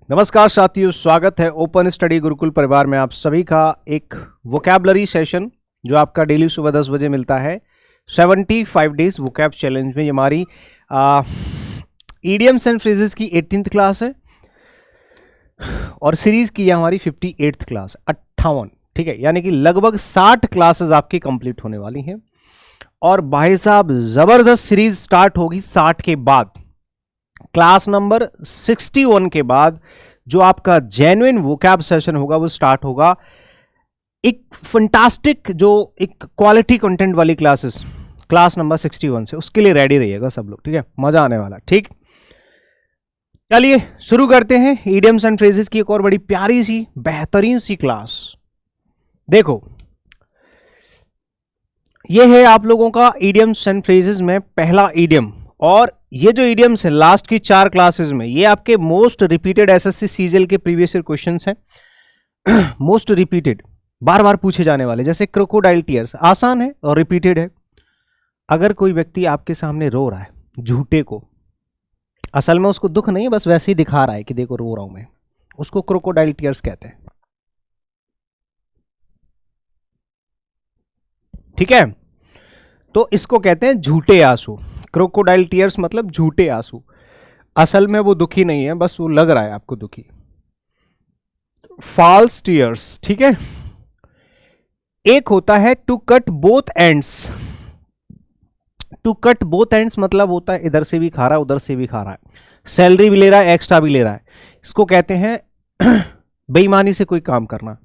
नमस्कार साथियों, स्वागत है ओपन स्टडी गुरुकुल परिवार में आप सभी का एक वोकैबलरी सेशन जो आपका डेली सुबह 10 बजे मिलता है 75 डेज वोकैब चैलेंज में। ये हमारी इडियम्स एंड फ्रेजेस की 18th क्लास है और सीरीज की हमारी 58th क्लास 58, ठीक है, यानी कि लगभग 60 क्लासेस आपकी कंप्लीट होने वाली हैं। और भाई साहब जबरदस्त सीरीज स्टार्ट होगी 60 के बाद। क्लास नंबर 61 के बाद जो आपका जेन्युइन वोकैब सेशन होगा वो स्टार्ट होगा। एक फंटास्टिक जो एक क्वालिटी कंटेंट वाली क्लासेस क्लास नंबर 61 से, उसके लिए रेडी रहिएगा सब लोग, ठीक है, मजा आने वाला। ठीक, चलिए शुरू करते हैं इडियम्स एंड फ्रेजेस की एक और बड़ी प्यारी सी बेहतरीन सी क्लास। देखो, ये है आप लोगों का इडियम्स एंड फ्रेजेस में पहला इडियम, और ये जो इडियम्स है लास्ट की 4 क्लासेस में ये आपके मोस्ट रिपीटेड एसएससी सीजीएल के प्रीवियस ईयर क्वेश्चंस हैं। मोस्ट रिपीटेड, बार बार पूछे जाने वाले, जैसे क्रोकोडाइल टीयर्स आसान है और रिपीटेड है। अगर कोई व्यक्ति आपके सामने रो रहा है झूठे को, असल में उसको दुख नहीं है, बस वैसे ही दिखा रहा है कि देखो रो रहा हूं मैं, उसको क्रोकोडाइल टीयर्स कहते हैं। ठीक है, तो इसको कहते हैं झूठे आंसू। क्रोकोडाइल टीयर्स मतलब झूठे आंसू, असल में वो दुखी नहीं है, बस वो लग रहा है आपको दुखी। फॉल्स टीयर्स, ठीक है। एक होता है to cut both ends. To cut both ends मतलब होता है इधर से भी खा रहा है उधर से भी खा रहा है, सैलरी भी ले रहा है एक्स्ट्रा भी ले रहा है। इसको कहते हैं बेईमानी से कोई काम करना।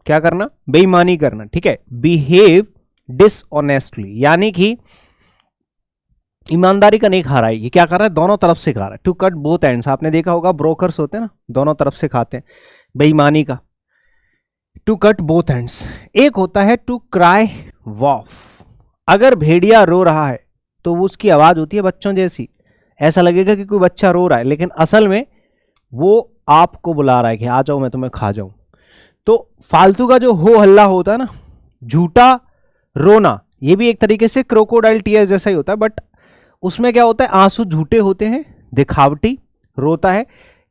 क्या करना? बेईमानी करना, ठीक है। बिहेव डिसऑनेस्टली, यानी कि ईमानदारी का नहीं खा रहा है, ये क्या कर रहा है? दोनों तरफ से खा रहा है। टू कट बोथ एंड्स, आपने देखा होगा ब्रोकर्स होते हैं ना, दोनों तरफ से खाते हैं, बेईमानी का। To cut both ends. एक होता है टू क्राई वॉफ। अगर भेड़िया रो रहा है तो वो उसकी आवाज होती है बच्चों जैसी, ऐसा लगेगा कि कोई बच्चा रो रहा है, लेकिन असल में वो आपको बुला रहा है कि आ जाओ मैं तुम्हें खा जाऊं। तो फालतू का जो हो हल्ला होता है ना, झूठा रोना, ये भी एक तरीके से क्रोकोडाइल टीयर जैसा ही होता है, बट उसमें क्या होता है आंसू झूठे होते हैं, दिखावटी रोता है।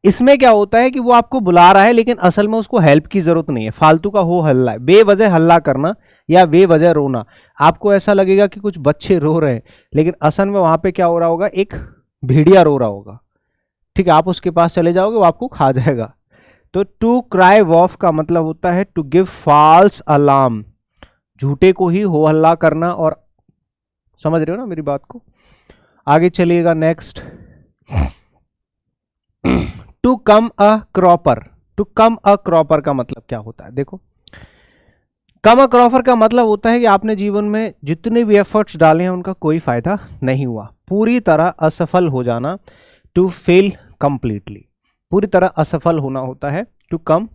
इसमें क्या होता है कि वो आपको बुला रहा है लेकिन असल में उसको हेल्प की जरूरत नहीं है, फालतू का हो हल्ला है, बेवजह हल्ला करना या बेवजह रोना। आपको ऐसा लगेगा कि कुछ बच्चे रो रहे हैं, लेकिन असल में वहां पे क्या हो रहा होगा, एक भेड़िया रो रहा होगा, ठीक है। आप उसके पास चले जाओगे वो आपको खा जाएगा। तो टू क्राई वॉफ का मतलब होता है टू गिव फॉल्स अलार्म, झूठे को ही हो हल्ला करना। और समझ रहे हो ना मेरी बात को? आगे चलिएगा next. To come a cropper. To come a cropper का मतलब क्या होता है? देखो, कम अ क्रॉपर का मतलब होता है कि आपने जीवन में जितने भी एफर्ट्स डाले हैं उनका कोई फायदा नहीं हुआ, पूरी तरह असफल हो जाना। टू फेल कंप्लीटली, पूरी तरह असफल होना होता है to come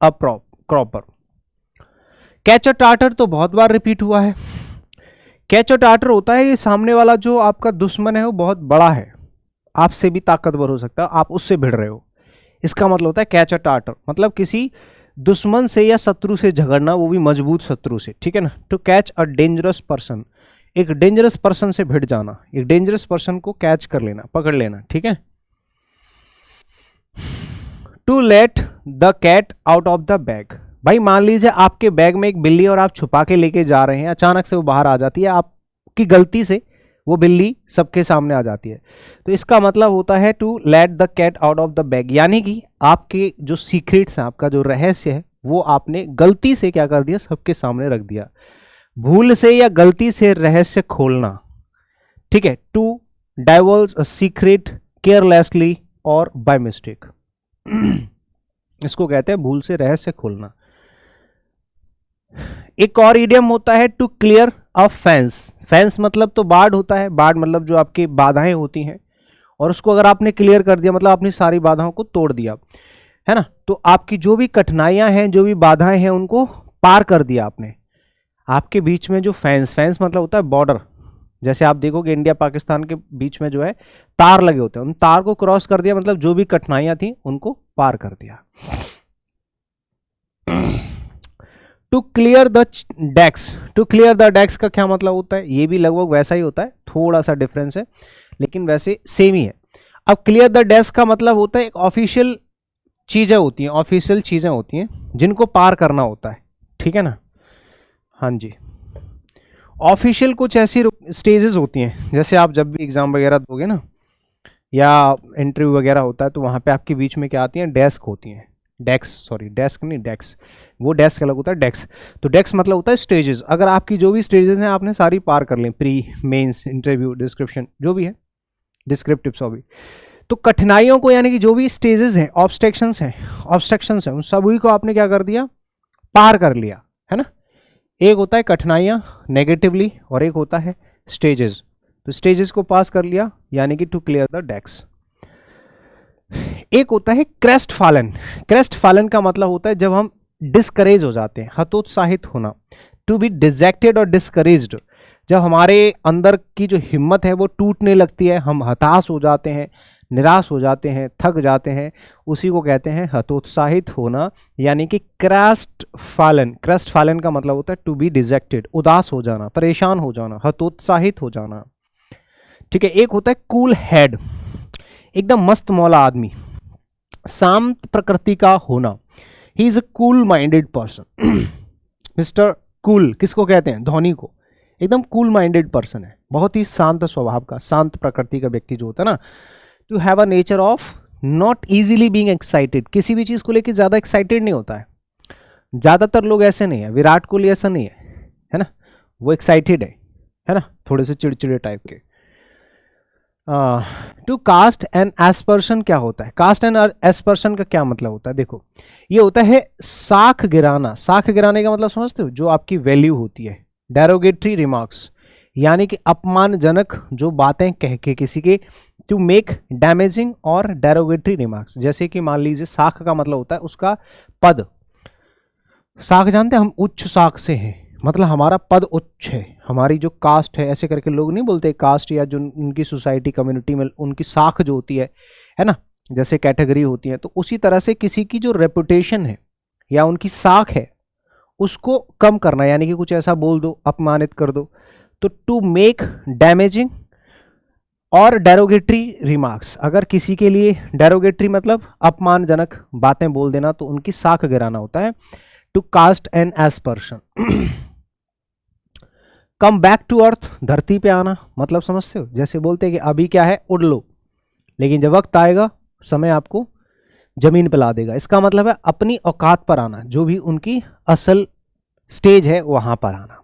a cropper. Catch a tartar तो बहुत बार रिपीट हुआ है। कैच अ टार्टर होता है ये सामने वाला जो आपका दुश्मन है वो बहुत बड़ा है, आपसे भी ताकतवर हो सकता है, आप उससे भिड़ रहे हो, इसका मतलब होता है कैच अ टार्टर। मतलब किसी दुश्मन से या शत्रु से झगड़ना, वो भी मजबूत शत्रु से, ठीक है ना। To catch a dangerous person, एक डेंजरस पर्सन से भिड़ जाना, एक डेंजरस पर्सन को कैच कर लेना, पकड़ लेना, ठीक है। To let the cat out of the bag. भाई मान लीजिए आपके बैग में एक बिल्ली और आप छुपा के लेके जा रहे हैं, अचानक से वो बाहर आ जाती है, आपकी गलती से वो बिल्ली सबके सामने आ जाती है, तो इसका मतलब होता है to let the cat out of the bag, यानी कि आपके जो सीक्रेट्स हैं, आपका जो रहस्य है, वो आपने गलती से क्या कर दिया, सबके सामने रख दिया। भूल से या गलती से रहस्य खोलना, ठीक है। To divulge a secret carelessly और बाय मिस्टेक, इसको कहते हैं भूल से रहस्य खोलना। एक और इडियम होता है to clear a fence. Fence मतलब तो बाढ़ होता है, बाढ़ मतलब जो आपकी बाधाएं होती हैं, और उसको अगर आपने क्लियर कर दिया मतलब अपनी सारी बाधाओं को तोड़ दिया, है ना। तो आपकी जो भी कठिनाइयां हैं, जो भी बाधाएं हैं, उनको पार कर दिया आपने। आपके बीच में जो फेंस, फेंस मतलब होता है बॉर्डर, जैसे आप देखोगे इंडिया पाकिस्तान के बीच में जो है तार लगे होते हैं, उन तार को क्रॉस कर दिया, मतलब जो भी कठिनाइयां थी उनको पार कर दिया। To clear the decks. To clear the decks का क्या मतलब होता है? ये भी लगभग वैसा ही होता है, थोड़ा सा डिफरेंस है लेकिन वैसे सेम ही है। अब क्लियर द डेस्क का मतलब होता है एक ऑफिशियल चीजें होती हैं, ऑफिशियल चीजें होती हैं जिनको पार करना होता है, ठीक है ना। हाँ जी, ऑफिशियल कुछ ऐसी स्टेजेस होती हैं, जैसे आप जब भी एग्जाम वगैरह दोगे ना या इंटरव्यू वगैरह होता है तो वहाँ पे आपके बीच में क्या आती हैं, डेस्क होती हैं, डेस्क, सॉरी डेस्क नहीं, डेस्क, वो डेस्क अलग होता है, डेस्क। तो डेस्क मतलब होता है स्टेजेस। अगर आपकी जो भी स्टेजेस हैं आपने सारी पार कर ली, प्री, मेंस, इंटरव्यू, डिस्क्रिप्शन, जो भी है, डिस्क्रिप्टिव सॉरी, तो कठिनाइयों को यानी कि जो भी स्टेजेस हैं, ऑब्स्ट्रक्शंस हैं उन सभी को आपने क्या कर दिया, पार कर लिया, है ना। एक होता है कठिनाइयाँ नेगेटिवली और एक होता है स्टेजेस। तो स्टेजेस को पास कर लिया यानी कि टू क्लियर द डेस्क। एक होता है क्रेस्ट फॉलन। क्रेस्ट फॉलन का मतलब होता है जब हम डिस्करेज हो जाते हैं, हतोत्साहित होना, टू बी डिजेक्टेड और डिस्करेज्ड, जब हमारे अंदर की जो हिम्मत है वो टूटने लगती है, हम हताश हो जाते हैं, निराश हो जाते हैं, थक जाते हैं, उसी को कहते हैं हतोत्साहित होना, यानी कि क्रेस्ट फॉलन। क्रेस्ट फॉलन का मतलब होता है टू बी डिजेक्टेड, उदास हो जाना, परेशान हो जाना, हतोत्साहित हो जाना, ठीक है। एक होता है कूल हेड, एकदम मस्त मौला आदमी, शांत प्रकृति का होना, he is a cool minded person. Mister cool किसको कहते हैं, धोनी को, एकदम कूल माइंडेड पर्सन है, बहुत ही शांत स्वभाव का, शांत प्रकृति का व्यक्ति जो होता है ना। To have a nature of not easily being excited, किसी भी चीज को लेकर ज्यादा एक्साइटेड नहीं होता है, ज्यादातर लोग ऐसे नहीं है, विराट कोहली ऐसा नहीं है ना, वो एक्साइटेड है ना, थोड़े से चिड़चिड़े टाइप के। टू कास्ट एन एस्पर्शन क्या होता है, कास्ट एन एस्पर्शन का क्या मतलब होता है, देखो ये होता है साख गिराना। साख गिराने का मतलब समझते हो, जो आपकी वैल्यू होती है, डेरोगेटरी रिमार्क्स, यानी कि अपमानजनक जो बातें कह के किसी के, टू मेक डैमेजिंग और डेरोगेटरी रिमार्क्स, जैसे कि मान लीजिए साख का मतलब होता है उसका पद, साख जानते हैं हम, उच्च साख से हैं, मतलब हमारा पद उच्च है, हमारी जो कास्ट है, ऐसे करके लोग नहीं बोलते कास्ट, या जो उनकी सोसाइटी कम्युनिटी में उनकी साख जो होती है ना, जैसे कैटेगरी होती है, तो उसी तरह से किसी की जो रेपुटेशन है या उनकी साख है उसको कम करना, यानी कि कुछ ऐसा बोल दो, अपमानित कर दो, तो टू मेक डैमेजिंग और डेरोगेटरी रिमार्क्स, अगर किसी के लिए डेरोगेटरी मतलब अपमानजनक बातें बोल देना तो उनकी साख गिराना होता है, to cast an aspersion. Come back to earth, धरती पे आना, मतलब समझते हो, जैसे बोलते हैं कि अभी क्या है उड़ लो, लेकिन जब वक्त आएगा समय आपको जमीन पे ला देगा, इसका मतलब है अपनी औकात पर आना, जो भी उनकी असल स्टेज है वहां पर आना।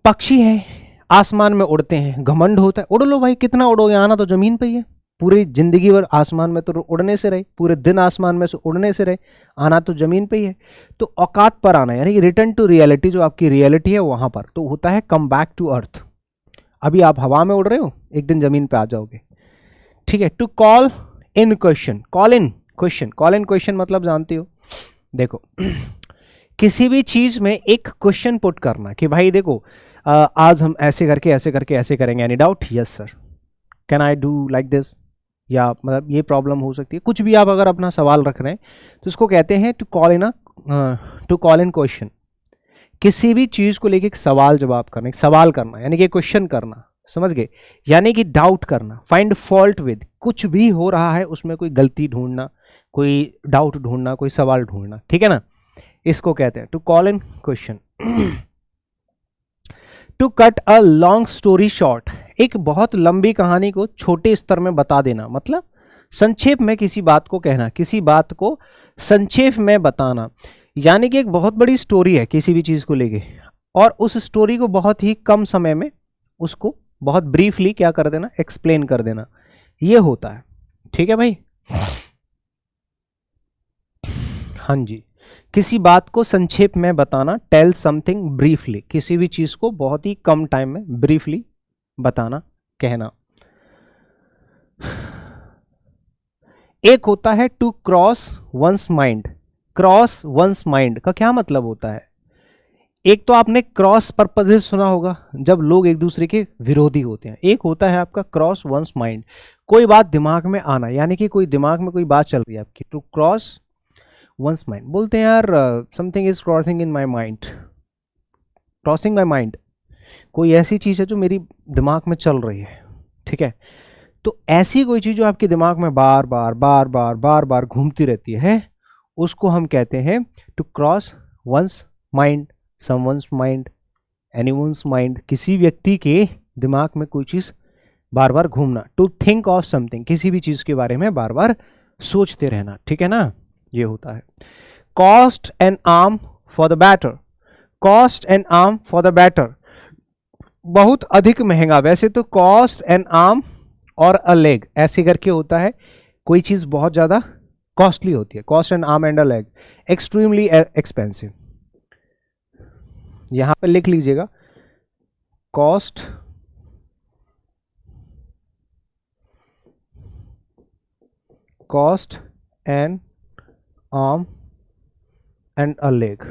पक्षी है, आसमान में उड़ते हैं, घमंड होता है, उड़ लो भाई, कितना उड़ोगे, आना तो जमीन पे ही है, पूरी जिंदगी भर आसमान में तो उड़ने से रहे, पूरे दिन आसमान में से उड़ने से रहे, आना तो जमीन पे ही है। तो औकात पर आना यानी कि रिटर्न टू रियलिटी, जो आपकी रियलिटी है वहां पर, तो होता है कम बैक टू अर्थ। अभी आप हवा में उड़ रहे हो, एक दिन जमीन पे आ जाओगे, ठीक है। To call in question, call in question, call in question मतलब जानते हो, देखो किसी भी चीज में एक क्वेश्चन पुट करना कि भाई देखो आज हम ऐसे करके ऐसे करेंगे, any doubt, yes sir, can I do like this, या मतलब ये प्रॉब्लम हो सकती है, कुछ भी आप अगर अपना सवाल रख रहे हैं तो इसको कहते हैं टू कॉल इन क्वेश्चन। किसी भी चीज को लेके एक सवाल जवाब करना, एक सवाल करना यानी कि क्वेश्चन करना, समझ गए, यानी कि डाउट करना, फाइंड फॉल्ट विद, कुछ भी हो रहा है उसमें कोई गलती ढूंढना, कोई डाउट ढूंढना, कोई सवाल ढूंढना, ठीक है ना, इसको कहते हैं to call in question. To cut a long story short, एक बहुत लंबी कहानी को छोटे स्तर में बता देना, मतलब संक्षेप में किसी बात को कहना, किसी बात को संक्षेप में बताना, यानी कि एक बहुत बड़ी स्टोरी है किसी भी चीज को लेके और उस स्टोरी को बहुत ही कम समय में उसको बहुत ब्रीफली क्या कर देना, एक्सप्लेन कर देना, ये होता है, ठीक है भाई। हाँ जी, किसी बात को संक्षेप में बताना, टेल समथिंग ब्रीफली, किसी भी चीज को बहुत ही कम टाइम में ब्रीफली बताना, कहना। एक होता है to cross one's mind. Cross one's mind का क्या मतलब होता है, एक तो आपने क्रॉस पर्पजेस सुना होगा, जब लोग एक दूसरे के विरोधी होते हैं, एक होता है आपका क्रॉस वंस माइंड, कोई बात दिमाग में आना, यानी कि कोई दिमाग में कोई बात चल रही है आपकी, टू क्रॉस वंस माइंड, बोलते हैं यार something is crossing in my mind, crossing my mind, कोई ऐसी चीज है जो मेरी दिमाग में चल रही है, ठीक है। तो ऐसी कोई चीज जो आपके दिमाग में बार बार बार बार बार बार घूमती रहती है, उसको हम कहते हैं to cross one's mind, someone's mind, anyone's mind. किसी व्यक्ति के दिमाग में कोई चीज बार बार घूमना, टू थिंक ऑफ समथिंग, किसी भी चीज के बारे में बार बार सोचते रहना, ठीक है ना, ये होता है। Cost an arm for the batter, cost an arm for the batter, बहुत अधिक महंगा। वैसे तो कॉस्ट एन आर्म और अ लेग ऐसे करके होता है, कोई चीज बहुत ज्यादा कॉस्टली होती है, cost an arm and a leg, extremely expensive. यहां पे लिख लीजिएगा, cost cost an arm and a leg,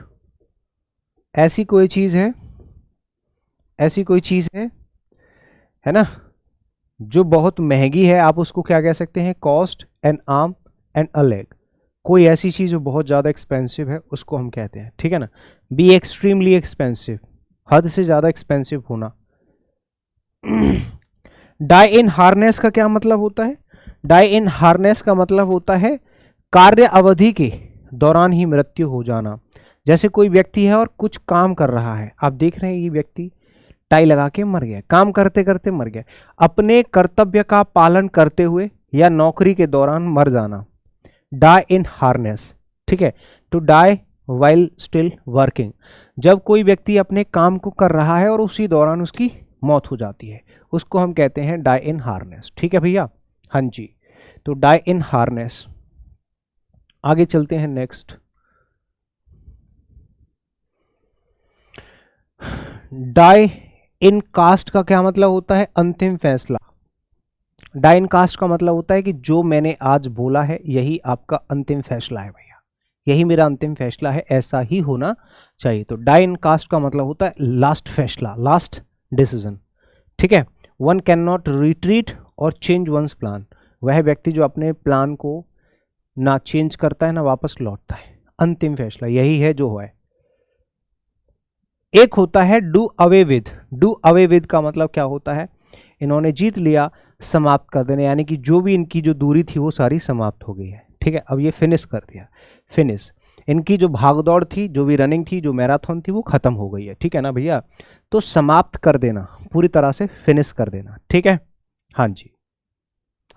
ऐसी कोई चीज है, ऐसी कोई चीज है ना, जो बहुत महंगी है, आप उसको क्या कह सकते हैं, cost an arm and a leg. कोई ऐसी चीज जो बहुत ज्यादा एक्सपेंसिव है उसको हम कहते हैं, ठीक है ना। बी एक्सट्रीमली एक्सपेंसिव, हद से ज्यादा एक्सपेंसिव होना। डाई इन हार्नेस का क्या मतलब होता है, डाई इन हार्नेस का मतलब होता है कार्य अवधि के दौरान ही मृत्यु हो जाना। जैसे कोई व्यक्ति है और कुछ काम कर रहा है, आप देख रहे हैं ये व्यक्ति टाई लगा के मर गया, काम करते करते मर गया, अपने कर्तव्य का पालन करते हुए या नौकरी के दौरान मर जाना, डाई इन हार्नेस, ठीक है। To die while still working, जब कोई व्यक्ति अपने काम को कर रहा है और उसी दौरान उसकी मौत हो जाती है, उसको हम कहते हैं डाई इन हार्नेस, ठीक है भैया, हाँ जी। तो डाई इन हार्नेस। आगे चलते हैं नेक्स्ट, डाई इन कास्ट का क्या मतलब होता है, अंतिम फैसला। डाई इन कास्ट का मतलब होता है कि जो मैंने आज बोला है यही आपका अंतिम फैसला है भैया, यही मेरा अंतिम फैसला है, ऐसा ही होना चाहिए। तो डाई इन कास्ट का मतलब होता है लास्ट फैसला, लास्ट डिसीजन, ठीक है। वन कैन नॉट रिट्रीट और चेंज वंस प्लान, वह व्यक्ति जो अपने प्लान को ना चेंज करता है ना वापस लौटता है, अंतिम फैसला यही है जो है। एक होता है do away with, do away with का मतलब क्या होता है, इन्होंने जीत लिया, समाप्त कर देना, यानी कि जो भी इनकी जो दूरी थी वो सारी समाप्त हो गई है, ठीक है, अब ये फिनिश कर दिया, फिनिश, इनकी जो भागदौड़ थी, जो भी रनिंग थी, जो मैराथन थी, वो खत्म हो गई है, ठीक है ना भैया। तो समाप्त कर देना, पूरी तरह से फिनिश कर देना, ठीक है, हाँ जी।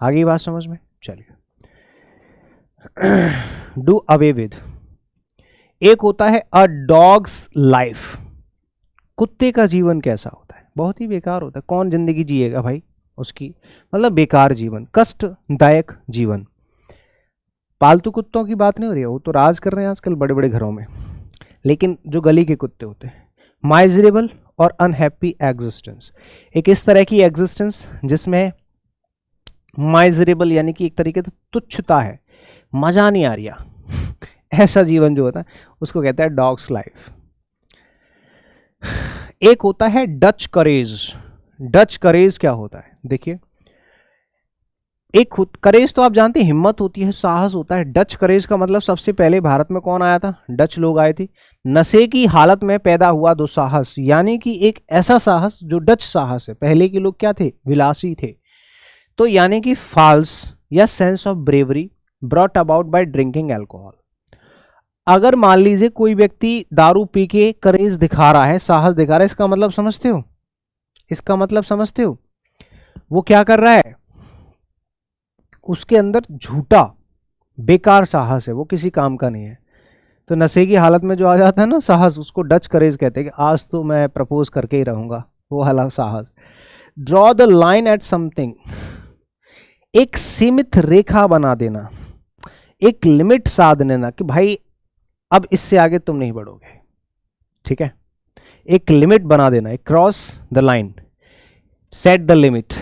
आगे बात समझ में, चलिए। Do away with. एक होता है अ डॉग्स लाइफ, कुत्ते का जीवन कैसा होता है, बहुत ही बेकार होता है, कौन जिंदगी जिएगा भाई उसकी, मतलब बेकार जीवन, कष्टदायक जीवन। पालतू कुत्तों की बात नहीं हो रही है, वो तो राज कर रहे हैं आजकल बड़े बड़े घरों में, लेकिन जो गली के कुत्ते होते हैं, माइजरेबल और अनहैप्पी एग्जिस्टेंस, एक इस तरह की एग्जिस्टेंस जिसमें माइजरेबल यानी कि एक तरीके से तुच्छता है, मजा नहीं आ रहा ऐसा जीवन जो होता है उसको कहता है डॉग्स लाइफ। एक होता है डच करेज। डच करेज क्या होता है, देखिए, एक करेज तो आप जानते हैं हिम्मत होती है, साहस होता है। डच करेज का मतलब सबसे पहले भारत में कौन आया था, डच लोग आए थे। नशे की हालत में पैदा हुआ दुस्साहस, यानी कि एक ऐसा साहस जो डच साहस है। पहले के लोग क्या थे, विलासी थे, तो यानी कि फॉल्स या sense of bravery brought about by drinking alcohol. अगर मान लीजिए कोई व्यक्ति दारू पी के करेज दिखा रहा है, साहस दिखा रहा है, इसका मतलब समझते हो, इसका मतलब समझते हो, वो क्या कर रहा है, उसके अंदर झूठा बेकार साहस है, वो किसी काम का नहीं है। तो नशे की हालत में जो आ जाता है ना साहस, उसको डच करेज कहते हैं कि आज तो मैं प्रपोज करके ही रहूंगा, वो वाला साहस। Draw the line at something, एक सीमित रेखा बना देना, एक लिमिट साध लेना कि भाई अब इससे आगे तुम नहीं बढ़ोगे, ठीक है, एक लिमिट बना देना, एक cross the line, set the limit,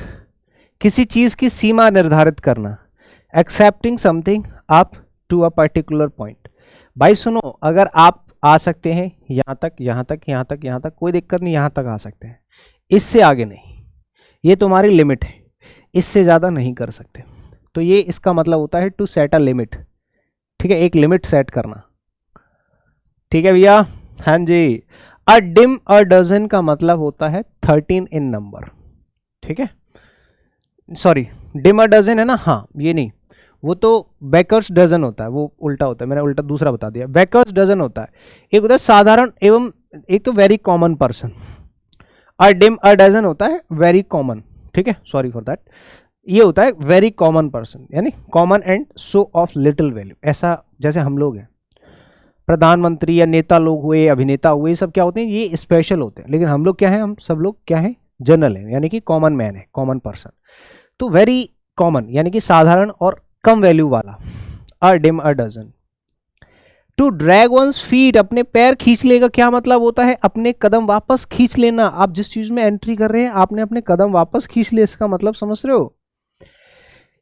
किसी चीज की सीमा निर्धारित करना, excepting something up to a particular point. भाई सुनो, अगर आप आ सकते हैं यहां तक, यहां तक, यहां तक, यहां तक, कोई दिक्कत नहीं, यहां तक आ सकते हैं, इससे आगे नहीं, ये तुम्हारी लिमिट है, इससे ज्यादा नहीं कर सकते। तो ये इसका मतलब होता है टू सेट अ लिमिट, ठीक है, एक लिमिट सेट करना, ठीक है भैया, हाँ जी। अ डिम अ डजन का मतलब होता है 13 इन नंबर, ठीक है। सॉरी, डिम अ डजन है ना, हाँ ये नहीं, वो तो बेकर्स डजन होता है, वो उल्टा होता है, मैंने उल्टा दूसरा बता दिया। बेकर्स डजन होता है, एक होता है साधारण एवं एक तो very common person. A dime a dozen होता है वेरी कॉमन, ठीक है, सॉरी फॉर दैट। ये होता है वेरी कॉमन पर्सन, यानी common and so of little value. ऐसा जैसे हम लोग हैं, प्रधानमंत्री या नेता लोग हुए, अभिनेता हुए, ये सब क्या होते हैं, ये स्पेशल होते हैं। लेकिन हम लोग क्या है, हम सब लोग क्या है, जनरल है, यानी कि कॉमन मैन है, कॉमन पर्सन। तो वेरी कॉमन यानी कि साधारण और कम वैल्यू वाला। A dime a dozen. To drag one's feet, अपने पैर खींच लेगा, क्या मतलब होता है, अपने कदम वापस खींच लेना। आप जिस चीज में एंट्री कर रहे हैं, आपने अपने कदम वापस खींच ले, इसका मतलब समझ रहे हो,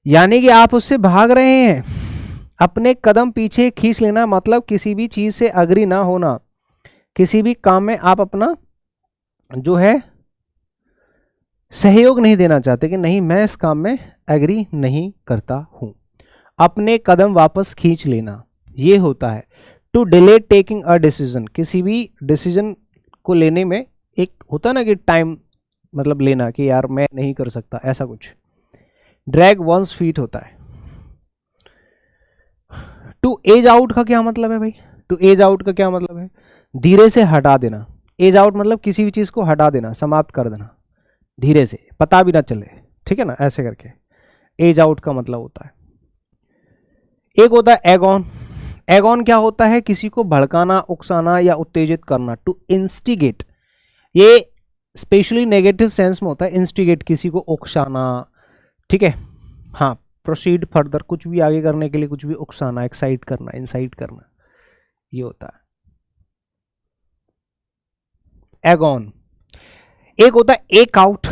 यानी कि आप उससे भाग रहे हैं। अपने कदम पीछे खींच लेना मतलब किसी भी चीज से अग्री ना होना, किसी भी काम में आप अपना जो है सहयोग नहीं देना चाहते कि नहीं मैं इस काम में एग्री नहीं करता हूं। अपने कदम वापस खींच लेना ये होता है। To delay taking a decision, किसी भी डिसीजन को लेने में एक होता ना कि टाइम मतलब लेना कि यार मैं नहीं कर सकता, ऐसा कुछ। ड्रैग वंस फीट होता है। टू एज आउट का क्या मतलब है भाई, टू एज आउट का क्या मतलब है, धीरे से हटा देना। एज आउट मतलब किसी भी चीज को हटा देना, समाप्त कर देना धीरे से, पता भी ना चले, ठीक है ना, ऐसे करके एज आउट का मतलब होता है। एक होता है एगॉन। एगॉन क्या होता है, किसी को भड़काना, उकसाना या उत्तेजित करना। टू इंस्टिगेट, ये स्पेशली नेगेटिव सेंस में होता है, इंस्टिगेट किसी को उकसाना, ठीक है, हाँ, प्रोसीड फर्दर, कुछ भी आगे करने के लिए कुछ भी उकसाना, एक्साइट करना, इंसाइट करना, ये होता है एगॉन। एक होता है एक आउट।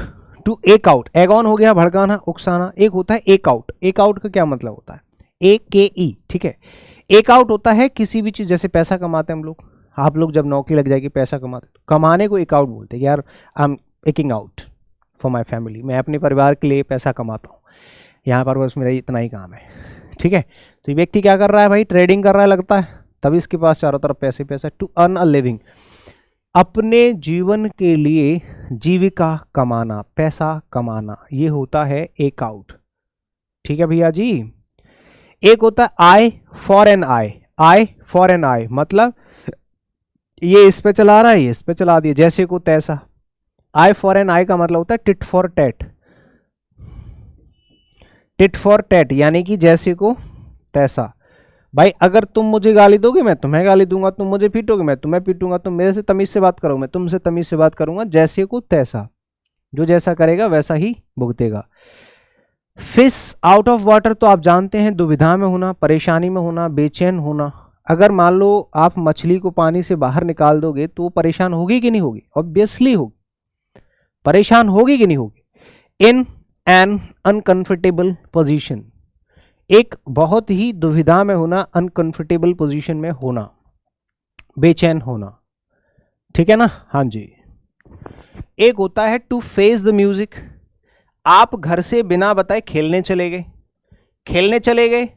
टू एक आउट, एगॉन हो गया भड़काना, उकसाना। एक होता है एक आउट। एक आउट का क्या मतलब होता है, AKE, ठीक है। एक आउट होता है किसी भी चीज, जैसे पैसा कमाते हैं हम लोग, आप लोग जब नौकरी लग जाएगी पैसा कमाते, कमाने को एक आउट बोलते हैं कि यार I am aching out for my family, मैं अपने परिवार के लिए पैसा कमाता हूँ, यहाँ पर बस मेरा इतना ही काम है, ठीक है। तो ये व्यक्ति क्या कर रहा है भाई, ट्रेडिंग कर रहा है लगता है, तभी इसके पास चारों तरफ पैसे पैसा। टू अर्न अ लिविंग, अपने जीवन के लिए जीविका कमाना, पैसा कमाना, ये होता है एक आउट, ठीक है भैया जी। एक होता है eye for an eye. Eye for an eye मतलब ये इस पे चला रहा है, ये इस पे चला दिया, जैसे को तैसा। आई फॉर एन आई का मतलब होता है tit for tat. Tit for tat यानी कि जैसे को तैसा। भाई अगर तुम मुझे गाली दोगे मैं तुम्हें गाली दूंगा, तुम मुझे पीटोगे मैं तुम्हें पीटूंगा, तुम मेरे से तमीज से बात करो मैं तुमसे तमीज से बात करूंगा, जैसे को तैसा, जो जैसा करेगा वैसा ही भुगतेगा। फिश आउट ऑफ वाटर, तो आप जानते हैं दुविधा में होना, परेशानी में होना, बेचैन होना। अगर मान लो आप मछली को पानी से बाहर निकाल दोगे तो वो परेशान होगी कि नहीं होगी, ऑब्वियसली होगी, परेशान होगी कि नहीं होगी। इन एन अनकंफर्टेबल पोजीशन, एक बहुत ही दुविधा में होना, अनकंफर्टेबल पोजीशन में होना, बेचैन होना, ठीक है ना, हाँ जी। एक होता है टू फेस द म्यूजिक, आप घर से बिना बताए खेलने चले गए, खेलने चले गए,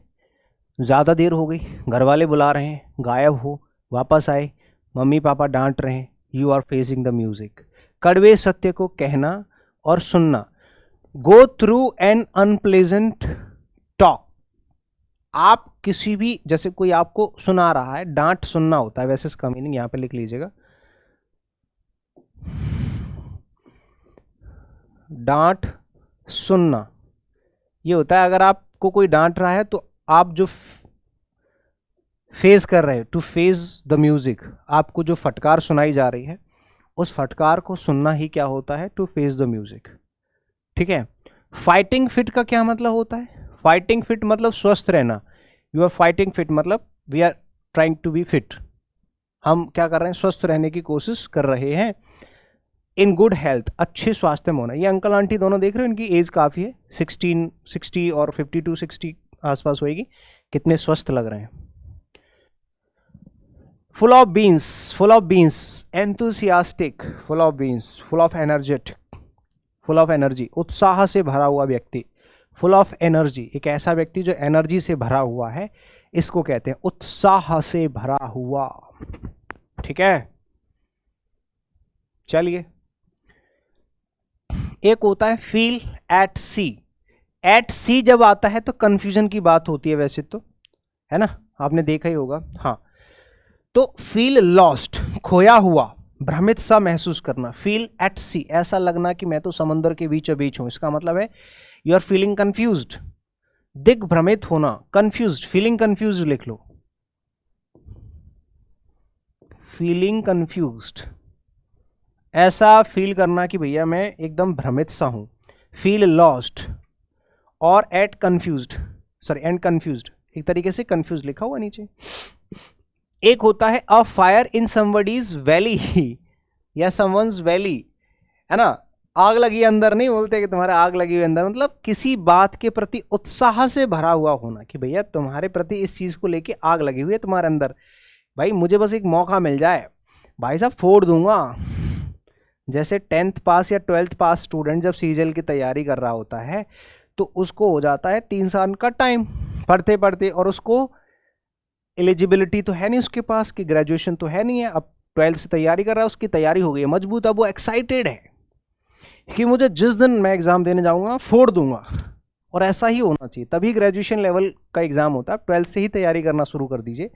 ज़्यादा देर हो गई, घर वाले बुला रहे हैं, गायब हो, वापस आए, मम्मी पापा डांट रहे हैं, you are facing the music. कड़वे सत्य को कहना और सुनना। Go through an unpleasant talk, आप किसी भी, जैसे कोई आपको सुना रहा है, डांट सुनना होता है, वैसे इसका मीनिंग यहां पे लिख लीजिएगा, डांट सुनना ये होता है, अगर आपको कोई डांट रहा है तो आप जो फेस कर रहे हो, टू फेस द म्यूजिक, आपको जो फटकार सुनाई जा रही है उस फटकार को सुनना ही क्या होता है, टू फेस द म्यूजिक, ठीक है। फाइटिंग फिट का क्या मतलब होता है, फाइटिंग फिट मतलब स्वस्थ रहना, यू आर फाइटिंग फिट मतलब we are trying to be fit, हम क्या कर रहे हैं, स्वस्थ रहने की कोशिश कर रहे हैं। इन गुड हेल्थ, अच्छे स्वास्थ्य में होना। ये अंकल आंटी दोनों देख रहे हो, इनकी एज काफ़ी है, 60 और 52-60 आसपास होएगी, कितने स्वस्थ लग रहे हैं। Full of beans, full of beans, enthusiastic, full of beans, full of energetic, full of energy, उत्साह से भरा हुआ व्यक्ति, फुल ऑफ एनर्जी, एक ऐसा व्यक्ति जो एनर्जी से भरा हुआ है, इसको कहते हैं उत्साह से भरा हुआ, ठीक है। चलिए, एक होता है फील एट सी, एट सी जब आता है तो कंफ्यूजन की बात होती है वैसे तो, है ना, आपने देखा ही होगा। हाँ, तो फील लॉस्ट, खोया हुआ, भ्रमित सा महसूस करना। फील एट सी, ऐसा लगना कि मैं तो समंदर के बीचों बीच हूं, इसका मतलब है यू आर फीलिंग कंफ्यूज्ड। दिग्भ्रमित होना, कंफ्यूज्ड, फीलिंग कंफ्यूज्ड लिख लो, फीलिंग कंफ्यूज्ड, ऐसा फील करना कि भैया मैं एकदम भ्रमित सा हूं। फील लॉस्ट और at confused, sorry and confused, एक तरीके से कंफ्यूज लिखा हुआ नीचे। एक होता है a fire in somebody's valley या समवंस वैली, है ना, आग लगी अंदर नहीं बोलते कि तुम्हारे आग लगी हुई अंदर, मतलब किसी बात के प्रति उत्साह से भरा हुआ होना कि भैया तुम्हारे प्रति इस चीज को लेके आग लगी हुई है तुम्हारे अंदर, भाई मुझे बस एक मौका मिल जाए, भाई साहब फोड़ दूंगा। जैसे 10th पास या 12th पास स्टूडेंट जब सीजीएल की तैयारी कर रहा होता है तो उसको हो जाता है 3 साल का टाइम पढ़ते पढ़ते, और उसको एलिजिबिलिटी तो है नहीं उसके पास कि ग्रेजुएशन तो है नहीं है, अब 12th से तैयारी कर रहा है, उसकी तैयारी हो गई है मजबूत, अब वो एक्साइटेड है कि मुझे जिस दिन मैं एग्जाम देने जाऊंगा फोड़ दूंगा, और ऐसा ही होना चाहिए, तभी ग्रेजुएशन लेवल का एग्जाम होता है। 12th से ही तैयारी करना शुरू कर दीजिए,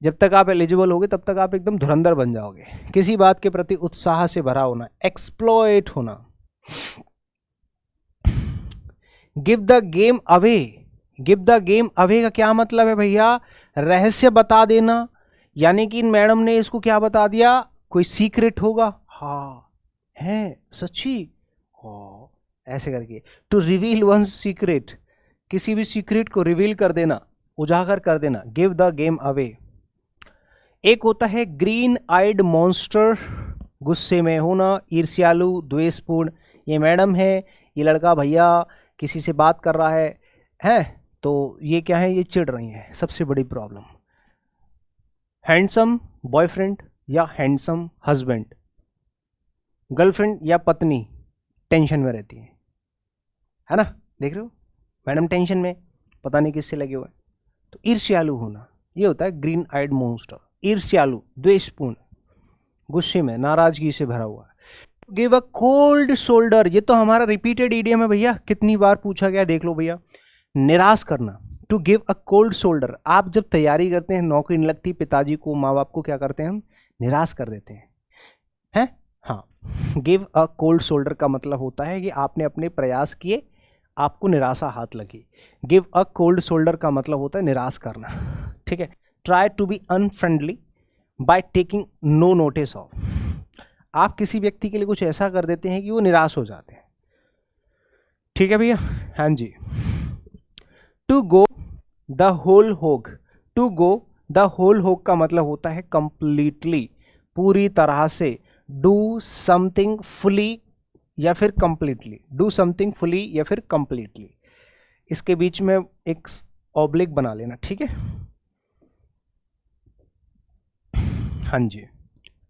जब तक आप एलिजिबल होगे तब तक आप एकदम धुरंधर बन जाओगे। किसी बात के प्रति उत्साह से भरा होना, एक्सप्लॉइट होना। Give the game away, give the game away का क्या मतलब है भैया, रहस्य बता देना, यानी कि मैडम ने इसको क्या बता दिया, कोई सीक्रेट होगा, हाँ है सच्ची, हाँ ऐसे करके। टू रिवील वन सीक्रेट, किसी भी सीक्रेट को रिवील कर देना, उजागर कर देना, गिव द गेम अवे। एक होता है ग्रीन आइड मॉन्स्टर, गुस्से में होना, ईर्ष्यालु, द्वेषपूर्ण, ये मैडम है, ये लड़का भैया किसी से बात कर रहा है तो ये क्या है, ये चिढ़ रही है, सबसे बड़ी प्रॉब्लम। हैंडसम बॉयफ्रेंड या हैंडसम हस्बैंड, गर्लफ्रेंड या पत्नी टेंशन में रहती है ना, देख रहे हो मैडम टेंशन में, पता नहीं किससे लगे हुए हैं। तो ईर्ष्यालु होना, ये होता है ग्रीन आइड मॉन्स्टर, ईर्ष्यालु, द्वेषपूर्ण, गुस्से में, नाराजगी से भरा हुआ। गिव अ कोल्ड शोल्डर, ये तो हमारा रिपीटेड ईडियम है भैया, कितनी बार पूछा गया देख लो भैया। निराश करना, to give a cold shoulder, आप जब तैयारी करते हैं, नौकरी नहीं लगती, पिताजी को माँ बाप को क्या करते हैं हम, निराश कर देते हैं हाँ। गिव अ कोल्ड शोल्डर का मतलब होता है कि आपने अपने प्रयास किए, आपको निराशा हाथ लगी। गिव अ कोल्ड शोल्डर का मतलब होता है निराश करना, ठीक है। Try to be unfriendly by taking no notice of, आप किसी व्यक्ति के लिए कुछ ऐसा कर देते हैं कि वो निराश हो जाते हैं, ठीक है भैया, हाँ जी। टू गो द होल होग, टू गो द होल होग का मतलब होता है कंप्लीटली, पूरी तरह से। डू समथिंग फुली या फिर कंप्लीटली, डू समथिंग फुली या फिर कंप्लीटली, इसके बीच में एक ऑब्लिक बना लेना, ठीक है, हाँ जी।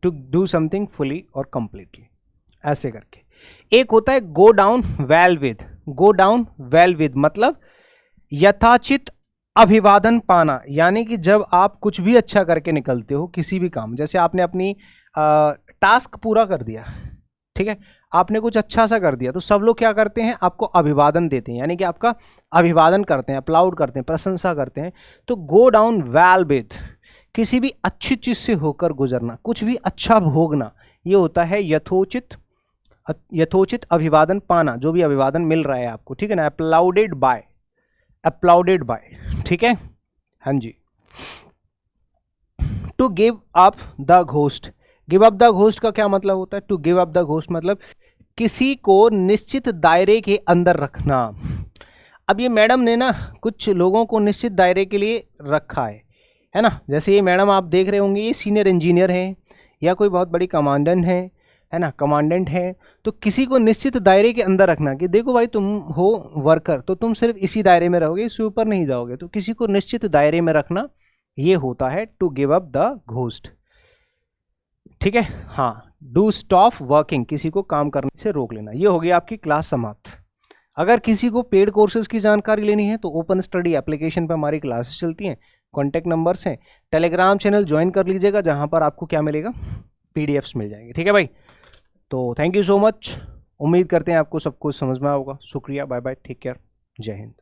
टू डू समथिंग फुली और कंप्लीटली, ऐसे करके। एक होता है go down well with, go down well with मतलब यथाचित अभिवादन पाना, यानी कि जब आप कुछ भी अच्छा करके निकलते हो किसी भी काम, जैसे आपने अपनी टास्क पूरा कर दिया, ठीक है, आपने कुछ अच्छा सा कर दिया, तो सब लोग क्या करते हैं, आपको अभिवादन देते हैं, यानी कि आपका अभिवादन करते हैं, अप्लाउड करते हैं, प्रशंसा करते हैं। तो गो डाउन वेल विद, किसी भी अच्छी चीज से होकर गुजरना, कुछ भी अच्छा भोगना, ये होता है यथोचित, यथोचित अभिवादन पाना, जो भी अभिवादन मिल रहा है आपको, ठीक है ना, अप्लाउडेड बाय, अप्लाउडेड बाय, ठीक है, हाँ जी। To give up the ghost, give up the ghost का क्या मतलब होता है, to give up the ghost मतलब किसी को निश्चित दायरे के अंदर रखना। अब ये मैडम ने ना कुछ लोगों को निश्चित दायरे के लिए रखा है ना, जैसे ये मैडम आप देख रहे होंगे, ये सीनियर इंजीनियर हैं या कोई बहुत बड़ी कमांडेंट है ना, कमांडेंट है, तो किसी को निश्चित दायरे के अंदर रखना कि देखो भाई तुम हो वर्कर, तो तुम सिर्फ इसी दायरे में रहोगे, इससे ऊपर नहीं जाओगे, तो किसी को निश्चित दायरे में रखना, ये होता है to give up the ghost, ठीक है, हाँ। डू स्टॉप वर्किंग, किसी को काम करने से रोक लेना। ये हो गई आपकी क्लास समाप्त। अगर किसी को पेड कोर्सेज की जानकारी लेनी है तो ओपन स्टडी एप्लीकेशन पर हमारी क्लासेस चलती हैं, कॉन्टैक्ट नंबर्स हैं, टेलीग्राम चैनल ज्वाइन कर लीजिएगा, जहां पर आपको क्या मिलेगा, पीडीएफ्स मिल जाएंगे, ठीक है भाई। तो थैंक यू सो मच। उम्मीद करते हैं आपको सब कुछ समझ में आया होगा। शुक्रिया, बाय बाय, टेक केयर, जय हिंद।